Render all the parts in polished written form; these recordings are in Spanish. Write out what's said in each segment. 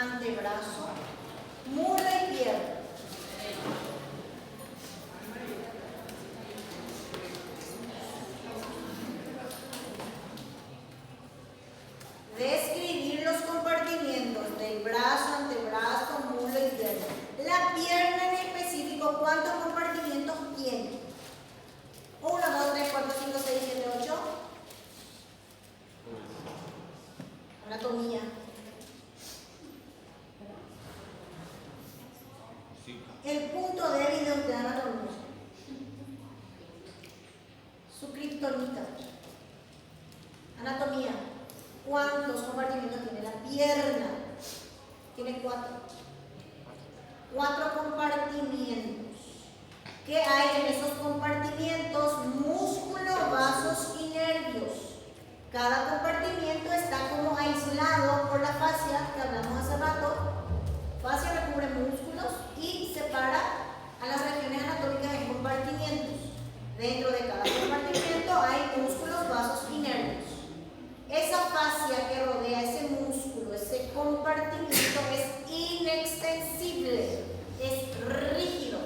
antebrazo, muslo y pierna. Describir los compartimientos del brazo, antebrazo, muslo y pierna. La pierna en específico, ¿cuántos compartimientos tiene? 1, 2, 3, 4, 5, 6, 7, 8. Anatomía. El punto débil de la anatomía. Su kriptonita. Anatomía. ¿Cuántos compartimientos tiene la pierna? Tiene 4. 4 compartimientos. ¿Qué hay en esos compartimientos? Músculos, vasos y nervios. Cada compartimiento está como aislado por la fascia que hablamos hace rato. Fascia recubre músculos y separa a las regiones anatómicas en compartimientos. Dentro de cada compartimento hay músculos, vasos y nervios. Esa fascia que rodea ese músculo, ese compartimento es inextensible, es rígido.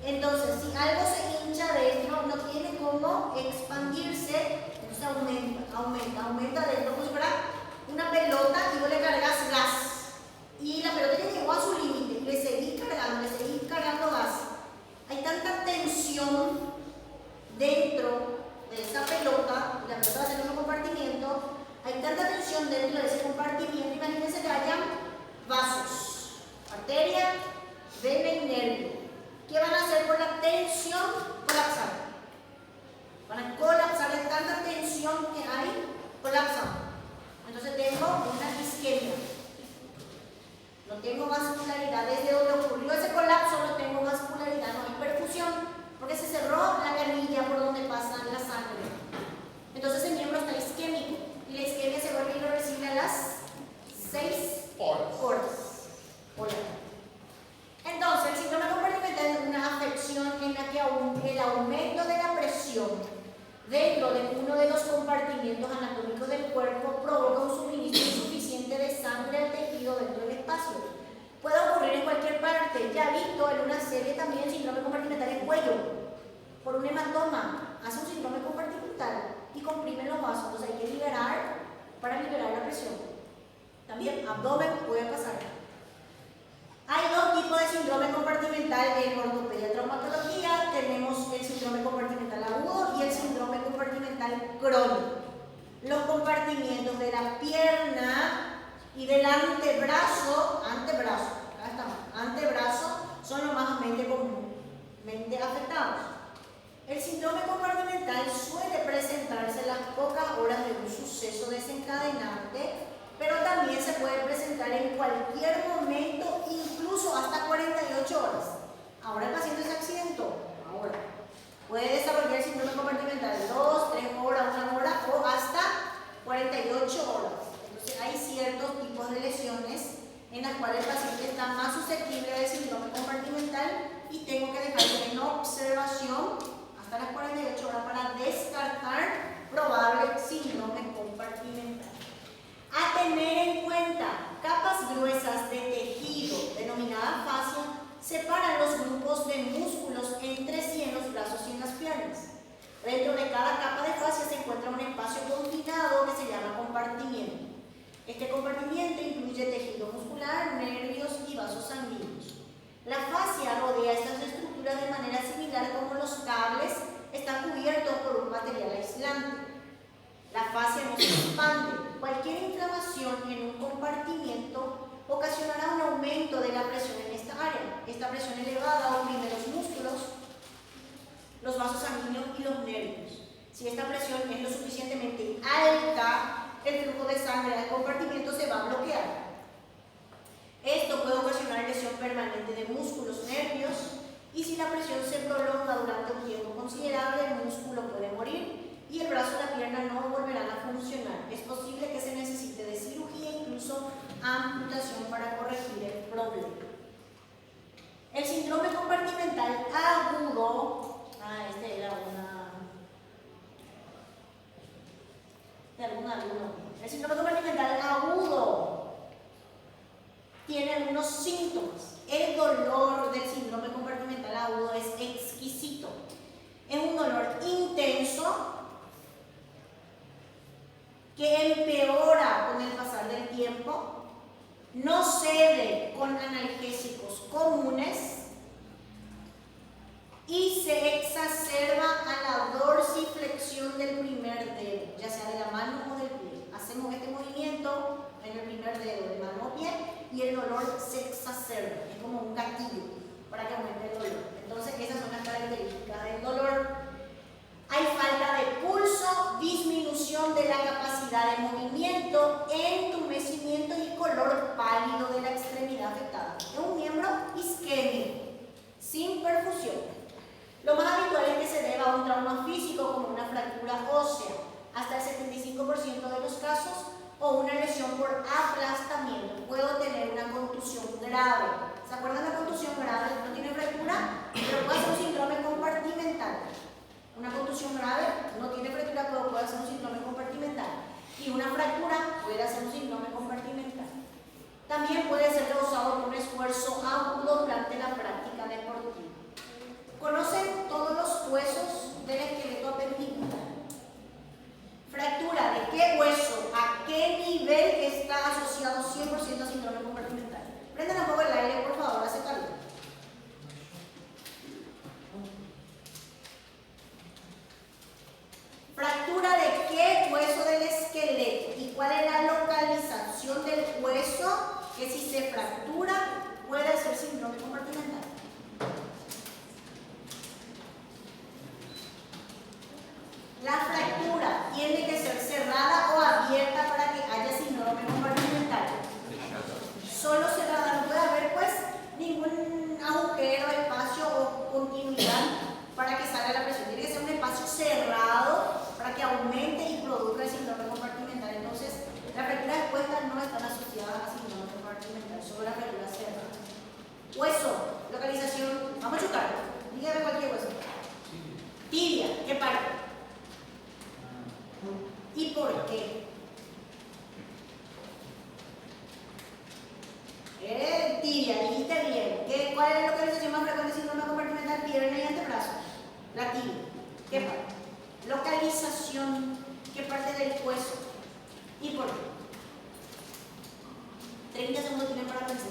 Entonces, si algo se hincha dentro, no tiene cómo expandirse, entonces aumenta dentro, como si fuera una pelota y vos le cargas gas. Y la pelota ya llegó a su límite, le seguís cargando gas. Hay tanta tensión dentro de esa pelota, y la pelota va a tener un compartimiento, hay tanta tensión dentro de ese compartimiento, imagínense que hayan vasos, arteria, vena y nervio. ¿Qué van a hacer por la tensión? Colapsar. Van a colapsar de tanta tensión que hay, colapsan. Entonces tengo una isquemia. No tengo vascularidad. Desde donde ocurrió ese colapso no tengo vascularidad, no hay perfusión, porque se cerró la canilla por donde pasa la sangre. Entonces el miembro está isquémico y la isquemia se vuelve irreversible a las 6 horas. Entonces el síndrome compartimental es una afección en la que el aumento de la presión dentro de uno de los compartimientos anatómicos del cuerpo provoca un suministro insuficiente de sangre al tejido dentro del espacio. Puede ocurrir en cualquier parte. Ya he visto en una serie también el síndrome compartimental en cuello, por un hematoma, hace un síndrome compartimental y comprime los vasos. Entonces hay que liberar para liberar la presión. También abdomen puede pasar. Hay 2 tipos de síndrome compartimental en ortopedia y traumatología. Tenemos el síndrome compartimental agudo y el síndrome compartimental crónico. Los compartimientos de la pierna y del antebrazo son los más comúnmente afectados. El síndrome compartimental suele presentarse en las pocas horas de un suceso desencadenante, pero también se puede presentar en cualquier momento, incluso hasta 48 horas. Ahora el paciente se accidentó, ahora puede desarrollar síndrome compartimental 2, 3 horas, 1 hora o hasta 48 horas. Entonces hay ciertos tipos de lesiones en las cuales el paciente está más susceptible al síndrome compartimental y tengo que dejarlo en observación hasta las 48 horas para descartar probable síndrome compartimental. A tener en cuenta, capas gruesas de tejido, denominada fascia, separan los grupos de músculos entre sí en los brazos y en las piernas. Dentro de cada capa de fascia se encuentra un espacio confinado que se llama compartimiento. Este compartimiento incluye tejido muscular, nervios y vasos sanguíneos. La fascia rodea estas estructuras de manera similar como los cables están cubiertos por un material aislante. La fascia no se expande. Cualquier inflamación en un compartimiento ocasionará un aumento de la presión en esta área. Esta presión elevada oprime los músculos, los vasos sanguíneos y los nervios. Si esta presión es lo suficientemente alta, el flujo de sangre al compartimento se va a bloquear. Esto puede ocasionar lesión permanente de músculos, nervios, y si la presión se prolonga durante un tiempo considerable, el músculo puede morir y el brazo y la pierna no volverán a funcionar. Es posible que se necesite de cirugía e incluso amputación para corregir el problema. El síndrome compartimental agudo, este era de algún alumno. El síndrome compartimental agudo tiene algunos síntomas. El dolor del síndrome compartimental agudo es exquisito. Es un dolor intenso que empeora con el pasar del tiempo, no cede con analgésicos comunes y se exacerba a la dorsiflexión del primer dedo, ya sea de la mano o del pie. Hacemos este movimiento en el primer dedo de mano o pie y el dolor se exacerba, es como un gatillo para que aumente el dolor. Entonces esas son las características del dolor. Hay falta de pulso, disminución de la capacidad de movimiento, entumecimiento y color pálido de la extremidad afectada. Es un miembro isquémico, sin perfusión. Lo más habitual es que se deba a un trauma físico como una fractura ósea, hasta el 75% de los casos, o una lesión por aplastamiento. Puedo tener una contusión grave. ¿Se acuerdan de la contusión grave? No tiene fractura, pero puede ser un síndrome compartimental. Una contusión grave no tiene fractura, pero puede ser un síndrome compartimental. Y una fractura puede ser un síndrome compartimental. También puede ser causado por un esfuerzo agudo durante la práctica deportiva. ¿Conocen todos los huesos del esqueleto apendicial? Fractura de qué hueso, a qué nivel está asociado 100% a síndrome compartimental. Prendan un poco el aire, por favor, hace calor. Fractura de qué hueso del esqueleto y cuál es la localización del hueso que si se fractura puede ser síndrome compartimental. La fractura tiene que ser cerrada o abierta para que haya síndrome compartimental. Solo cerrada, no puede haber pues ningún agujero, espacio o continuidad para que salga la presión. Tiene que ser un espacio cerrado para que aumente y produzca el síndrome compartimental. Entonces, las fracturas expuestas no están asociadas a síndrome compartimental, solo la fractura cerrada. Hueso, localización, vamos a chutarlo. Dígame cualquier hueso. Tibia, ¿qué parte? ¿Y por qué? Tibia, dijiste bien. ¿Cuál es la localización más frecuente de síndrome compartimental? Pierna y antebrazo. La tibia. ¿Qué parte? Localización. ¿Qué parte del hueso? ¿Y por qué? 30 segundos tienen para pensar.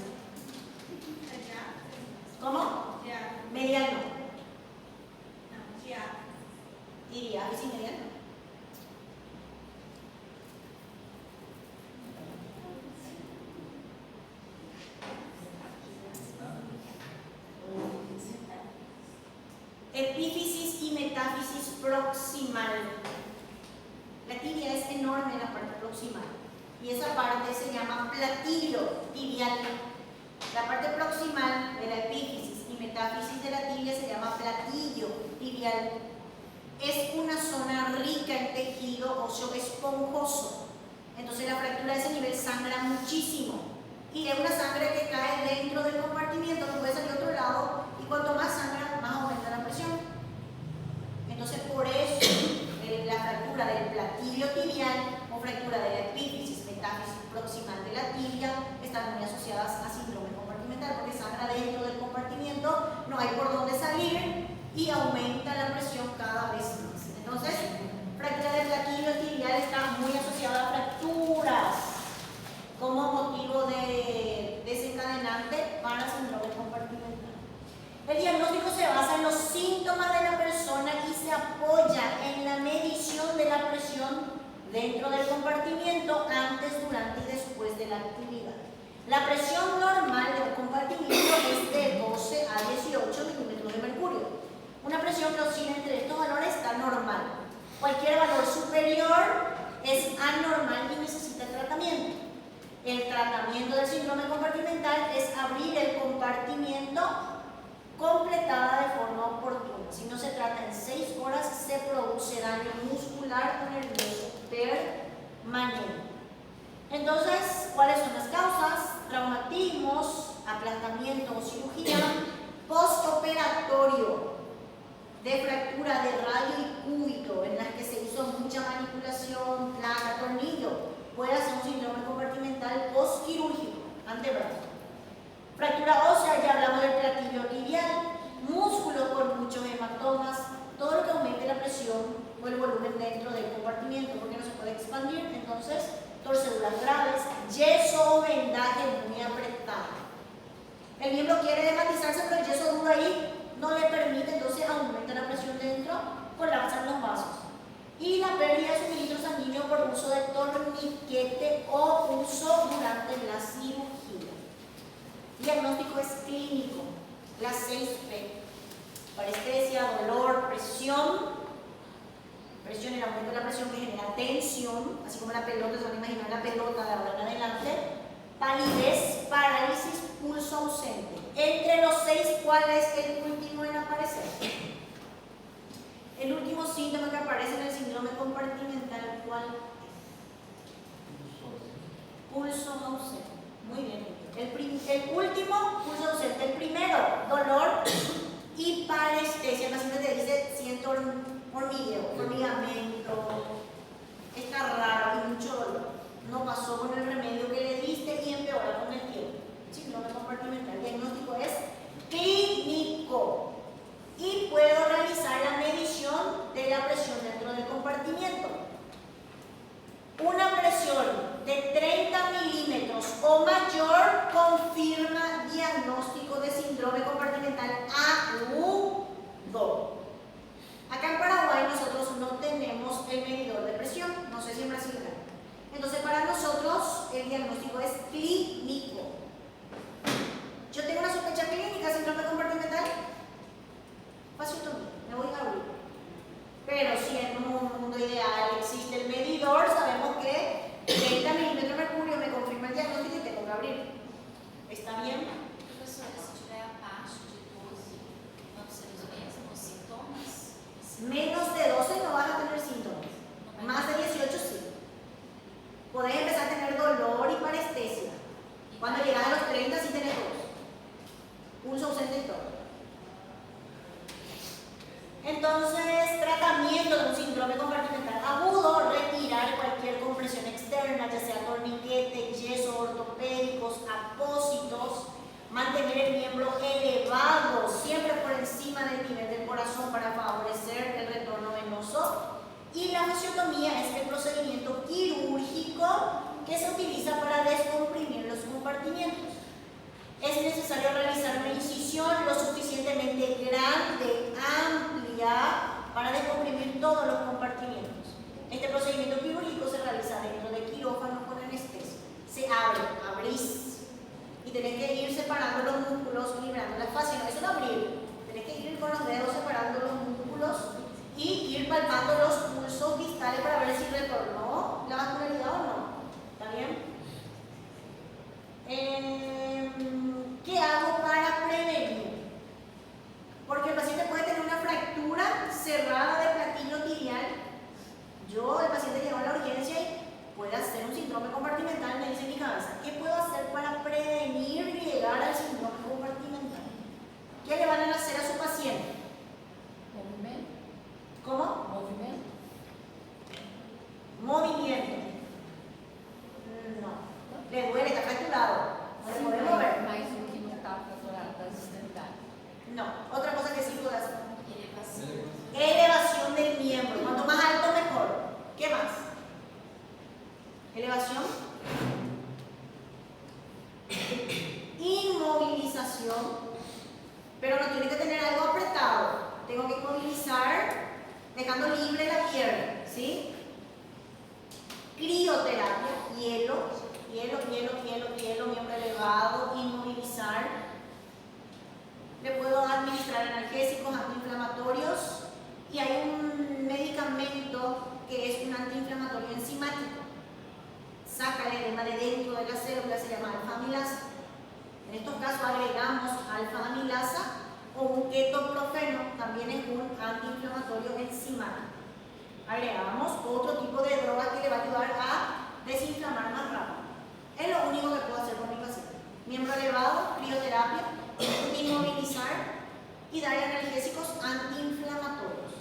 ¿Cómo? Mediano. Tibia, ¿es mediano? Epífisis y metáfisis proximal. La tibia es enorme en la parte proximal y esa parte se llama platillo tibial. La parte proximal de la epífisis y metáfisis de la tibia se llama platillo tibial. Es una zona rica en tejido óseo esponjoso. Entonces la fractura de ese nivel sangra muchísimo y es una sangre que cae dentro del compartimiento, no puede salir a otro lado, y cuanto más sangra, más aumenta la presión. Entonces por eso la fractura del platillo tibial o fractura de la epífisis, metáfisis proximal de la tibia están muy asociadas a síndrome compartimental, porque sangra dentro del compartimiento, no hay por dónde salir y aumenta la presión cada vez más. Entonces, fractura del platillo tibial está muy asociada a fracturas como motivo de desencadenante para síndrome compartimental. El diagnóstico se basa en los síntomas de la persona y se apoya en la medición de la presión dentro del compartimiento antes, durante y después de la actividad. La presión normal del compartimiento es de 12 a 18 milímetros de mercurio. Una presión que oscila entre estos valores está normal. Cualquier valor superior es anormal y necesita tratamiento. El tratamiento del síndrome compartimental es abrir el compartimiento completada de forma oportuna. Si no se trata en 6 horas, se produce daño muscular o nervioso permanente. Entonces, ¿cuáles son las causas? Traumatismos, aplastamiento o cirugía, postoperatorio de fractura de radio y cúbito en las que se hizo mucha manipulación, placa, tornillo, puede ser un síndrome compartimental postquirúrgico, antebrazo. Fractura ósea, ya hablamos del platillo tibial, músculo con muchos hematomas, todo lo que aumente la presión o el volumen dentro del compartimiento porque no se puede expandir, entonces torceduras graves, yeso o vendaje muy apretado. El miembro quiere hematizarse, pero el yeso duro ahí no le permite, entonces aumenta la presión dentro, colapsan los vasos. Y la pérdida de suministro sanguíneo por uso de torniquete o uso durante la cirugía. Diagnóstico es clínico, las 6P: parestesia, dolor, presión, el aumento de la presión que genera tensión, así como la pelota, se van a imaginar la pelota de ahora en adelante, palidez, parálisis, pulso ausente. Entre los 6, ¿cuál es el último en aparecer? El último síntoma que aparece en el síndrome compartimental, ¿cuál es? Pulso ausente. Muy bien. El último, pulso ausente. El primero, dolor y parestesia. El paciente te dice, siento hormigueo, hormigamento, está raro y mucho dolor. No pasó con el remedio que le diste y empeora con el tiempo. Síndrome compartimental. El diagnóstico es clínico. Y puedo realizar la medición de la presión dentro del compartimiento. Una presión de 30 milímetros o mayor confirma diagnóstico de síndrome compartimental agudo. Acá en Paraguay nosotros no tenemos el medidor de presión, no sé si en Brasil hay. Entonces para nosotros el diagnóstico es clínico. Yo tengo una sospecha clínica de síndrome compartimental, vasiotomía, me voy a abrir. Pero si en un mundo ideal existe el medidor, sabemos que 30 milímetros de mercurio me confirma el diagnóstico y tengo que abrir. ¿Está bien? Professora, se tiver abaixo de 12, vamos ser os mesmos sintomas? Menos de 12 no vas a tener síntomas. Más de 18 sí. Podés empezar a tener dolor y parestesia. Cuando llegas a los 30 sí tenés dos. Pulso ausente y todo. Entonces, tratamiento de un síndrome compartimental agudo: retirar cualquier compresión externa, ya sea torniquete, yeso, ortopédicos, apósitos, mantener el miembro elevado, siempre por encima del nivel del corazón para favorecer el retorno venoso. Y la vasiotomía es el procedimiento quirúrgico que se utiliza para descomprimir los compartimientos. Es necesario realizar una incisión lo suficientemente grande, amplia, para descomprimir todos los compartimientos. Este procedimiento quirúrgico se realiza dentro de quirófano con anestesia. Se abre, abrís, y tenés que ir separando los músculos, librando la fascia. No, eso no abrir, tenés que ir con los dedos separando los músculos y ir palpando los pulsos distales para ver si retornó la vascularidad o no. ¿Está bien? ¿Qué hago para prevenir? Porque el paciente puede tener una fractura cerrada de platillo tibial. El paciente llegó a la urgencia y puede hacer un síndrome compartimental, me dice en mi cabeza. ¿Qué puedo hacer para prevenir llegar al síndrome compartimental? ¿Qué le van a hacer a su paciente? Movimento. ¿Cómo? Movimento. Movimiento. No. Le duele, está fracturado. No le puede mover. Mais um que não está fraturado das extremidades. No. Otra cosa que sí puede hacer. Elevação. Elevación del miembro. Cuanto más alto, mejor. ¿Qué más? Elevación. Inmovilización. Pero no tiene que tener algo apretado. Tengo que inmovilizar dejando libre la pierna. ¿Sí? Crioterapia. Hielo. Hielo, miembro elevado, inmovilizar. Le puedo administrar analgésicos, antiinflamatorios, y hay un medicamento que es un antiinflamatorio enzimático. Saca el edema de dentro de la célula, se llama alfa-amilasa. En estos casos agregamos alfa-amilasa o un ketoprofeno, también es un antiinflamatorio enzimático. Agregamos otro tipo de droga que le va a ayudar a desinflamar más rápido. Es lo único que puedo hacer con mi paciente. Miembro elevado, crioterapia, inmovilizar y darle analgésicos antiinflamatorios.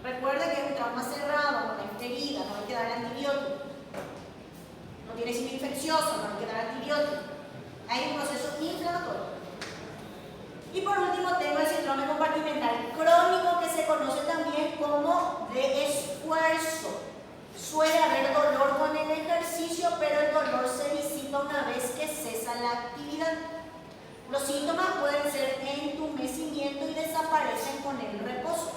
Recuerda que es un trauma cerrado, no es herida, no hay que darle antibiótico. No tiene sitio infeccioso, no hay que dar antibiótico. Hay un proceso Los síntomas pueden ser entumecimiento y desaparecen con el reposo.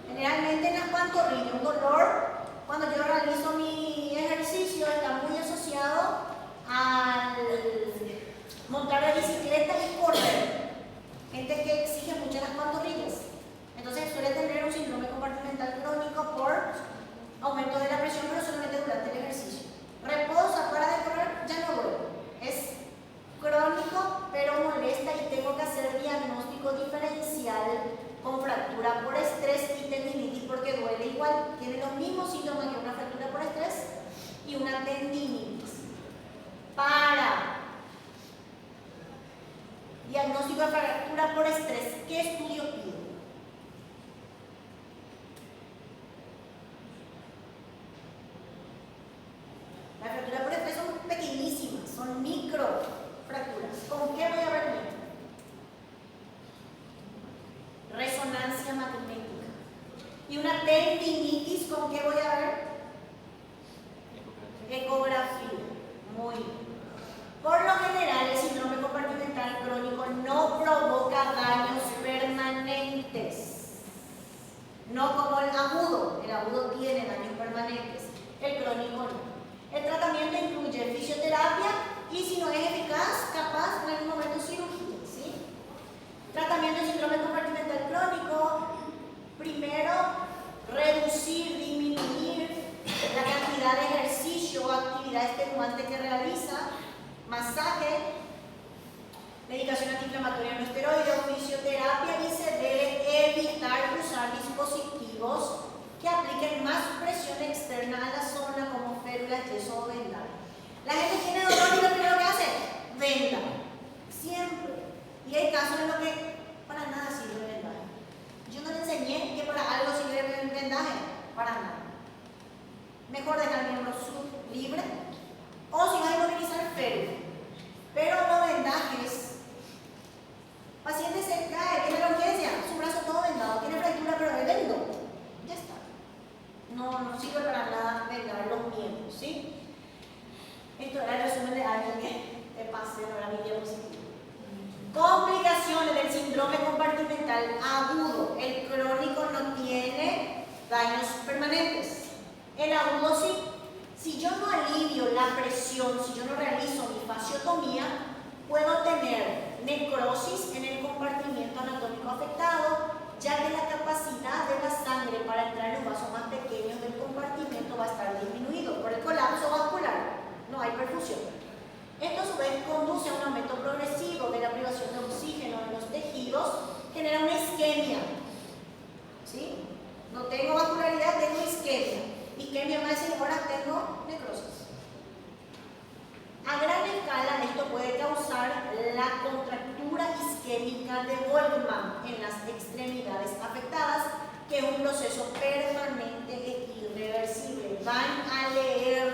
Generalmente en las pantorrillas, un dolor cuando yo realizo mi ejercicio está muy asociado al montar la bicicleta y correr. Gente que exige mucho las pantorrillas. Entonces suele tener un síndrome compartimental crónico por aumento de la presión, pero solamente durante el ejercicio. Reposa, para de correr, ya no duele. Es crónico, pero molesta y tengo que hacer diagnóstico diferencial con fractura por estrés y tendinitis porque duele igual. Tiene los mismos síntomas que una fractura por estrés y una tendinitis. Para diagnóstico de fractura por estrés, ¿qué estudio pido? Las fracturas por estrés son pequeñísimas, son micro fracturas. ¿Con qué voy a ver bien? Resonancia magnética. ¿Y una tendinitis con qué voy a ver? Ecografía. Muy bien. Por lo general, el síndrome compartimental crónico no provoca daños permanentes. No como el agudo. El agudo tiene daños permanentes. El crónico no. El tratamiento incluye fisioterapia y si no es eficaz, capaz en algún momento cirugía. ¿Sí? Tratamiento del síndrome compartimental crónico. Primero, reducir, disminuir la cantidad de ejercicio o actividad extenuante que realiza. Masaje, medicación antiinflamatoria no esteroide o fisioterapia, y se debe evitar usar dispositivos que apliquen más presión externa a la zona como férulas, yeso o vendaje. La gente tiene dolor y lo primero que hace, venda. Siempre. Y hay casos en los que para nada sirve el vendaje. Yo no le enseñé que para algo sirve el vendaje. Para nada. Mejor dejar el miembro libre. O si vas a inmovilizar férula. Pero los vendajes, paciente se cae, tiene la urgencia, su brazo todo vendado, tiene fractura pero de vendo. Ya está. No sirve para nada vendar los miembros, ¿sí? Esto era el resumen de alguien que te pasé ahora mi diapositiva. Complicaciones del síndrome compartimental agudo. El crónico no tiene daños permanentes. El agudo sí. Si yo no alivio la presión, si yo no realizo mi fasciotomía, puedo tener necrosis en el compartimiento anatómico afectado, ya que la capacidad de la sangre para entrar en los vasos más pequeños del compartimento va a estar disminuido por el colapso vascular. No hay perfusión. Esto a su vez conduce a un aumento progresivo de la privación de oxígeno en los tejidos, genera una isquemia. ¿Sí? No tengo vascularidad, tengo isquemia. Isquemia más de 5 horas, tengo necrosis. A gran escala esto puede causar la contractura isquémica de Volkmann en las extremidades afectadas, que es un proceso permanente e irreversible. Van a leer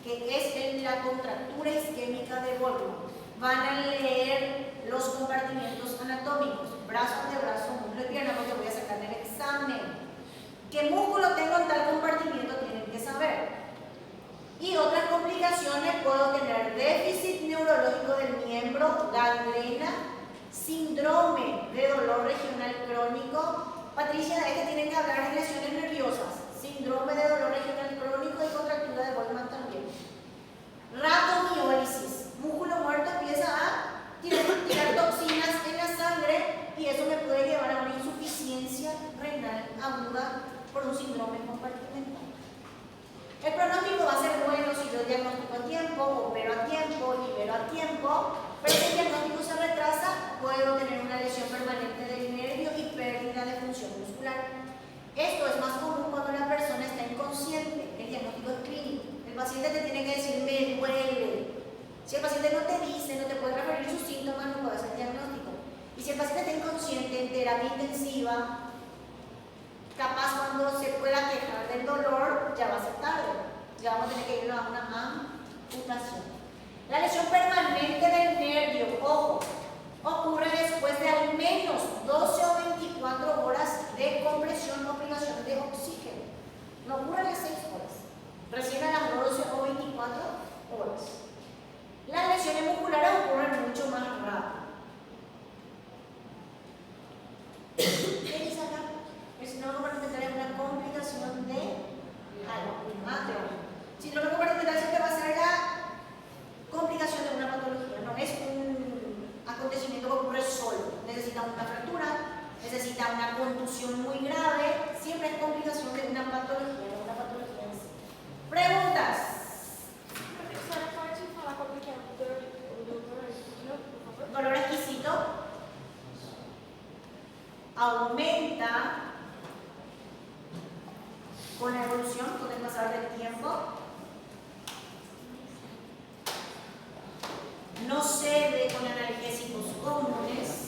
que es la contractura isquémica de Volkmann. Van a leer los compartimientos anatómicos, brazo, antebrazo, muslo y pierna, porque voy a sacar el examen. ¿Qué músculo tengo en tal compartimiento? Tienen que saber. Y otras complicaciones, puedo tener déficit neurológico del miembro, gangrena, síndrome de dolor regional crónico. Patricia, de que tienen que hablar de lesiones nerviosas, síndrome de dolor regional crónico y contractura de Volkmann también. Ratomiólisis, músculo muerto empieza a tirar toxinas en la sangre y eso me puede llevar a una insuficiencia renal aguda por un síndrome compartimental. El pronóstico va a ser bueno si yo diagnostico a tiempo, opero a tiempo, libero a tiempo, pero si el diagnóstico se retrasa, puedo tener una lesión permanente del nervio y pérdida de función muscular. Esto es más común cuando la persona está inconsciente. El diagnóstico es clínico. El paciente te tiene que decir, me duele. Si el paciente no te dice, no te puede referir sus síntomas, no puede hacer diagnóstico. Y si el paciente está inconsciente en terapia intensiva, capaz cuando se pueda quejar del dolor, ya va a ser tarde. Ya vamos a tener que ir a una amputación. La lesión permanente del nervio, ojo, ocurre después de al menos 12 o 24 horas de compresión o privación de oxígeno. No ocurre a las 6 horas, recién a las 12 o 24 horas. Las lesiones musculares ocurren mucho más rápido. necesita una contusión muy grave, siempre es complicación de una patología en sí. Preguntas. Professora, pode falar como que é o dolor de novo, por favor? Dolor exquisito aumenta con la evolución, con el pasar del tiempo. No cede con analgésicos comunes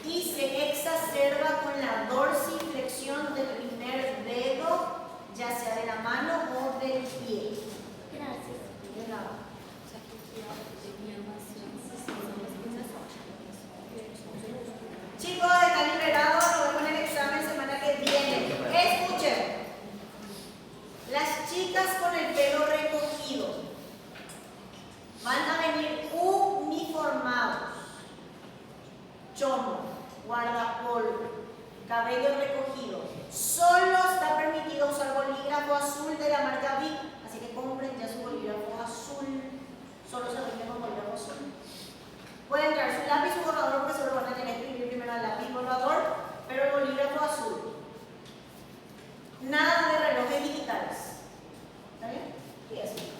y se exacerba con la dorsiflexión del primer dedo, ya sea de la mano o del pie. Graças. De nada. Chicos, están liberados, nos vemos en el examen semana que viene. Escuchen. Las chicas con el pelo recogido van a venir uniformados. Chomo, guardapolvo, cabello recogido. Solo está permitido usar bolígrafo azul de la marca Bic, así que compren ya su bolígrafo azul. Solo se rinde con bolígrafo azul. Pueden traer su lápiz o borrador porque solo van a tener que escribir primero el lápiz borrador, pero el bolígrafo azul. Nada de relojes digitales. ¿Está bien? Y eso.